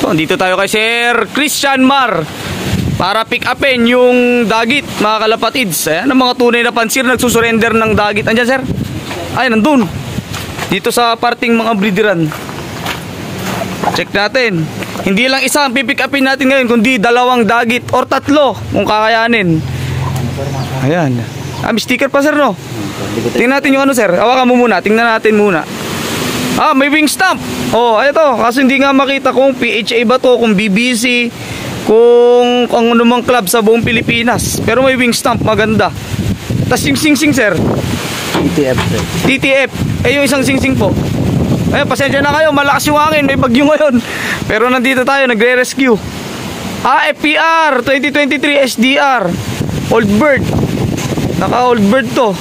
So, dito tayo kay Sir Christian Mar para pick upin yung dagit, mga kalapatids. Ayan ang mga tunay na pansir nagsusurrender ng dagit. Andiyan, sir? Ay, nandun. Dito sa parting mga breederan. Check natin. Hindi lang isa ang pipick upin natin ngayon, kundi 2 dagit or 3 kung kakayanin. Ayan. May sticker pa, sir, no? Tingnan natin yung ano, sir. Hawakan mo muna. Tingnan natin muna. May wing stamp. Oh, ito. Kasi hindi nga makita kung PHA ba to, kung BBC, kung ano mang club sa buong Pilipinas. Pero may wing stamp, maganda. Tapos yung sing-sing, sir. TTF, sir. TTF. Yung isang sing-sing po. Pasensya na kayo, malakas yung hangin, may bagyo ngayon. Pero nandito tayo, nagre-rescue. FPR 2023 SDR Old Bird. Naka Old Bird to.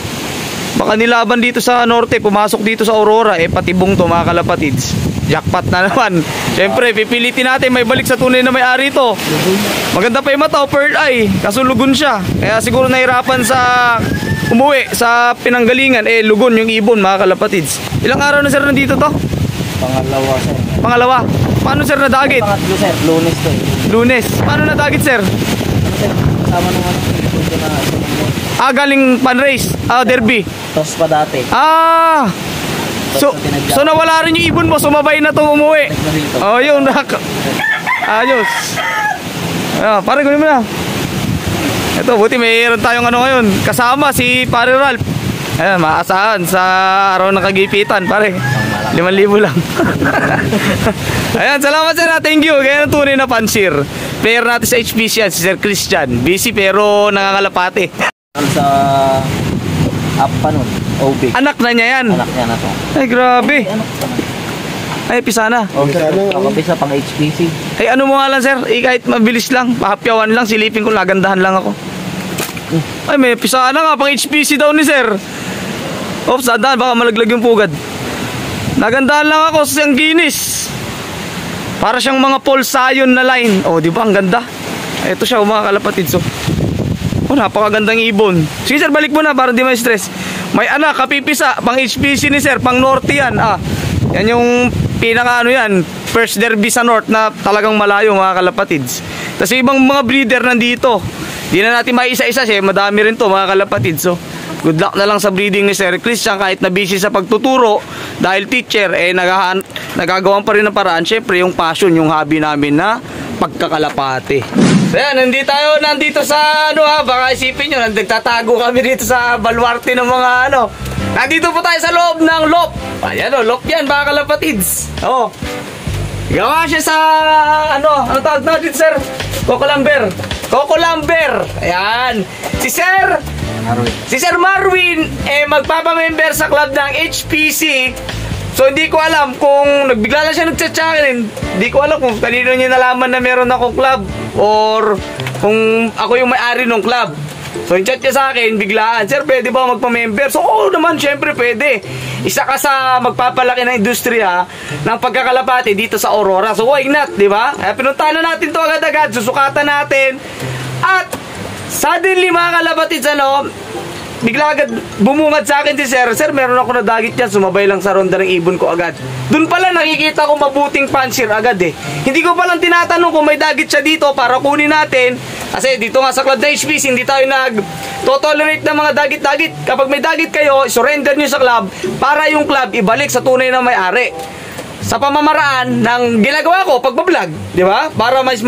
Baka nilaban dito sa norte, pumasok dito sa Aurora, patibong to, mga kalapatids. Jackpot na naman. Siyempre, pipilitin natin may balik sa tunay na may-ari to. Maganda pa yung mata, pearl eye, kaso lugon siya. Kaya siguro nahirapan sa umuwi sa pinanggalingan, lugon yung ibon, mga kalapatids. Ilang araw na, sir, nandito to? Pangalawa, sir. Pangalawa? Paano, sir, nadagit? Pangatlo, sir. Lunes to. Lunes. Paano nadagit, sir? Sir, kasama naman na galing pan-race. Derby. Tos pa dati. So nawala rin yung ibon mo, sumabay na itong umuwi. Yun. Ayos. Pare, kunin mo na. Ito, buti mayroon tayong ano ngayon. Kasama si Pare Ralph. Ayan, maasahan sa araw ng kagipitan, pare. 5,000 lang. Ayan, salamat, sir. Thank you. Kaya tunay na pansir. Player natin sa HPC yan, si Sir Christian. Busy pero nangangalapate. Sa pa nun, OB. Anak na niya yan. Anak niya na to. Ay, grabe. Ay, pisana. Pisa pang HPC. Ay, ano mo nga lang, sir? Kahit mabilis lang, pahapyawan lang, silipin ko, lagandahan lang ako. Ay, may pisana nga, pang HPC daw ni sir. Oops, sandaan, baka malaglag yung pugad. Nagandahan lang ako sa Guinness. Para siyang mga Paul Sayon na line. Di ba, ang ganda. Ito siya, mga kalapatids. Napakagandang ibon. Sige, sir, balik mo na para di may stress. May anak, kapipisa, pang HPC ni sir, pang Norte yan. Yan yung pinaka yan, first derby sa North na talagang malayo, mga kalapatids. Tapos ibang mga breeder nandito. Di na natin maisa-isa siya, madami rin to, mga kalapatids. So, good luck na lang sa breeding ni Sir Christian, kahit na busy sa pagtuturo dahil teacher, nagagawan pa rin ng paraan. Syempre, yung passion, yung hobby namin na pagkakalapate. So yan, nandito sa baka isipin nyo, nagtatago kami dito sa baluarte ng mga Nandito po tayo sa loob ng lop. Ayan, lop yan, mga kalapatids. Gawa siya sa ano tawag na dito, sir? Coco Lumber. Ayan. Si Sir Marwin magpapamember sa club ng HPC. So hindi ko alam kung nagbigla lang siya nagchat-chatin. Hindi ko alam kung kanino niya nalaman na meron akong club or kung ako yung may-ari ng club. So yung chat niya sa akin, biglaan, sir, pwede ba magpa-member? So naman, syempre pwede. Isa ka sa magpapalaki ng industriya ng pagkakalapate dito sa Aurora. So why not, di ba? Kaya pinuntahan na natin to agad-agad, susukatan natin. At suddenly, mga kalapatids, bigla agad bumungad sa akin si sir, meron ako na dagit yan, sumabay lang sa ronda ng ibon ko agad. Doon pala nakikita ko mabuting pansir agad Hindi ko palang tinatanong kung may dagit siya dito para kunin natin. Kasi dito nga sa club na HPC, hindi tayo nag-tolerate ng mga dagit-dagit. Kapag may dagit kayo, surrender nyo sa club para yung club ibalik sa tunay na may-ari. Sa pamamaraan ng ginagawa ko pagbablog, di ba? Para mas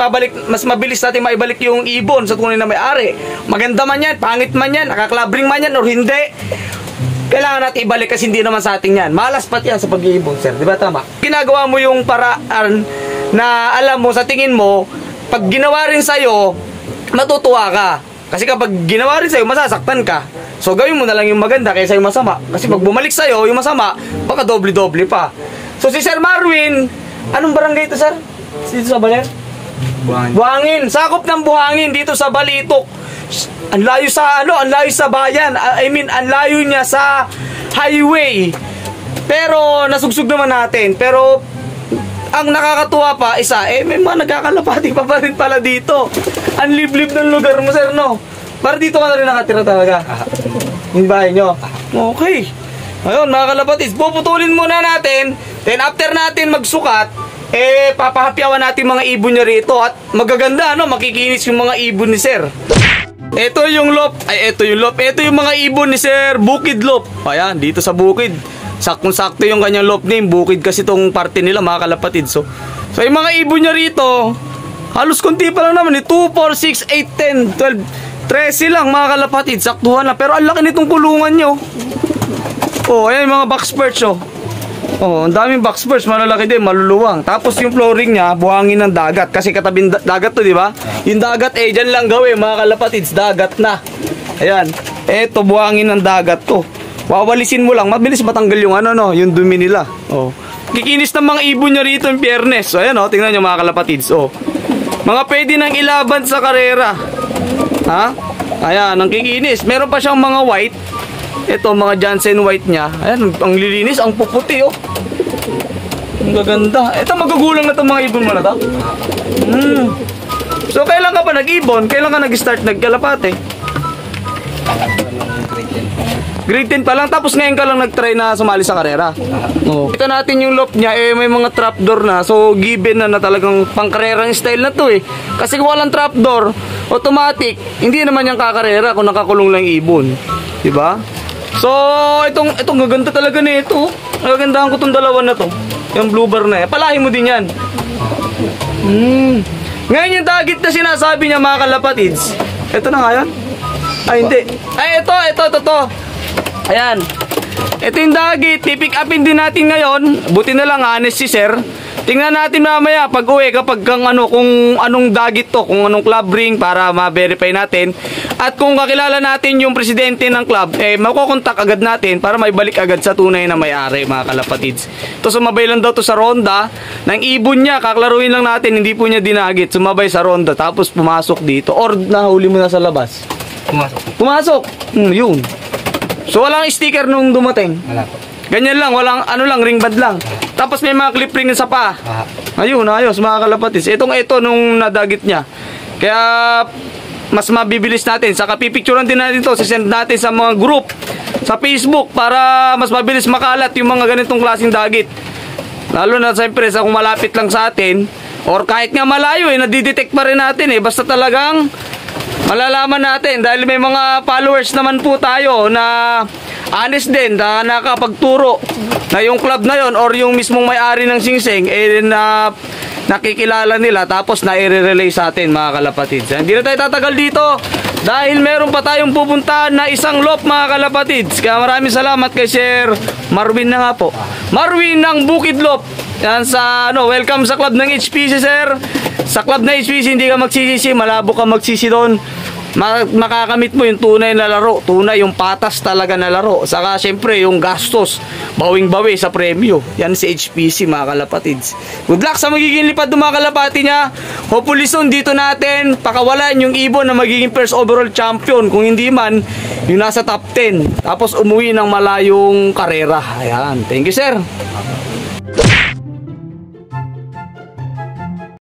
mabilis natin maibalik yung ibon sa tunay na may-ari. Maganda man yan, pangit man yan, nakaklabring man yan or hindi, kailangan natin ibalik kasi hindi naman sa atin yan. Malas pati yan sa pag-iibon, sir, di ba? Tama. Ginagawa mo yung paraan na alam mo, sa tingin mo, pag ginawa rin sa'yo, matutuwa ka. Kasi kapag ginawa rin sa'yo, masasaktan ka. So gawin mo na lang yung maganda kaysa yung masama. Kasi pag bumalik sa'yo, yung masama, baka doble-doble pa. So si Sir Marwin, anong barangay ito, sir? Dito sa Baler? Buhangin. Sakop ng Buhangin dito sa Balitok. Ang layo sa ang layo sa bayan. Ang layo niya sa highway. Pero nasugsug naman natin. Pero ang nakakatuwa pa isa, may mga nagkakalapati pa rin pala dito. Ang liblib ng lugar mo, sir, no? Para dito ka na rin nakatira talaga. Yung bahay nyo. Okay. Ayun, mga kalapatids, puputulin muna natin. Then after natin magsukat, papahapyawan natin mga ibon niya rito. At magaganda, ano, makikinis yung mga ibon ni sir. Ito yung lop. Ito yung mga ibon ni Sir Bukid Lop. Ayan, dito sa Bukid. Saktong-sakto yung kanyang lop name. Bukid kasi itong parte nila, mga kalapatid. So yung mga ibon niya rito, halos konti pa lang naman. 2, 4, 6, 8, 10, 12, 13 lang, mga kalapatid. Saktuhan na. Pero ang laki nitong kulungan nyo. Oh, ayan yung mga box perch, oh. Oh, ang daming box perch, malalaki din, maluluwang. Tapos yung flooring niya, buhangin ng dagat. Kasi katabing dagat to, di ba? Yung dagat, dyan lang gawin, mga kalapatids, dagat na. Ayan, eto, buhangin ng dagat to. Wawalisin mo lang, mabilis matanggal yung yung dumi nila. Oh. Kikinis ng mga ibon niya rito yung Piernes. So, ayan, tingnan nyo mga kalapatids. Oh. Mga pwede nang ilaban sa karera. Ha? Ayan, ang kikinis. Meron pa siyang mga white. Ito, mga Jansen White niya. Ayan, ang lilinis, ang puputi, oh. Ang gaganda. Ito, magagulang na itong mga ibon mo na to. So, kailan ka pa nag-ibon? Kailan ka nag-start nagkalapate? Grade 10 pa lang. Tapos ngayon ka lang nag-try na sumali sa karera. Oh. Kita natin yung loop niya, may mga trapdoor na. So, given na talagang pang-karerang style na to, eh. Kasi kung walang trapdoor, automatic, hindi naman yung kakarera kung nakakulong lang ibon. Diba? So, itong gaganda talaga nito. Nagandahan ko itong dalawa na to. Yung blue bar na yan. Palahin mo din yan. Ngayon yung dagit na sinasabi niya, mga kalapatids. Ito na nga yan. Ay, hindi. Ay, ito. Ayan. Ito yung dagit. Pipick upin din natin ngayon. Buti na lang, honest si sir. Tingnan natin mamaya pag uwi kapag kung anong dagit to, kung anong club ring para ma-verify natin. At kung kakilala natin yung presidente ng club, makukontak agad natin para maibalik agad sa tunay na may-ari, mga kalapatids. Ito, sumabay lang daw to sa ronda ng ibon niya. Kaklaruin lang natin, hindi po niya dinagit. Sumabay sa ronda, tapos pumasok dito. Or nahuli mo na sa labas. Pumasok. Yun. So walang sticker nung dumating. Wala po. Ganyan lang, walang ring band lang. Tapos may mga clip ring sa pa. Ayun, ayos mga kalapatids. Ito nung nadagit niya. Kaya mas mabibilis natin. Saka pipicturean din natin ito. Sisend natin sa mga group sa Facebook para mas mabilis makalat yung mga ganitong klaseng dagit. Lalo na siyempre kung malapit lang sa atin. Or kahit nga malayo, nadidetect pa rin natin. Basta talagang malalaman natin. Dahil may mga followers naman po tayo na honest din, na nakapagturo na yung club na yon or yung mismong may-ari ng Singsing na nakikilala nila, tapos na-i-relay sa atin, mga kalapatids. Hindi na tayo tatagal dito dahil meron pa tayong pupuntahan na isang lop, mga kalapatids. Kaya maraming salamat kay Sir Marwin na nga po. Marwin ng Bukid Lop. Yan sa welcome sa club ng HPC, sir. Sa club ng HPC hindi ka magsisisi, malabo ka magsisi doon. Makakamit mo yung tunay na laro, tunay yung patas talaga na laro. Saka syempre yung gastos, bawing-bawi sa premyo. Yan si HPC, mga kalapatids. Good luck sa magiging lipad ng mga kalapati niya. Hopefully soon dito natin pakawalan yung ibon na magiging first overall champion. Kung hindi man, yung nasa top 10. Tapos umuwi ng malayong karera. Ayan, thank you sir.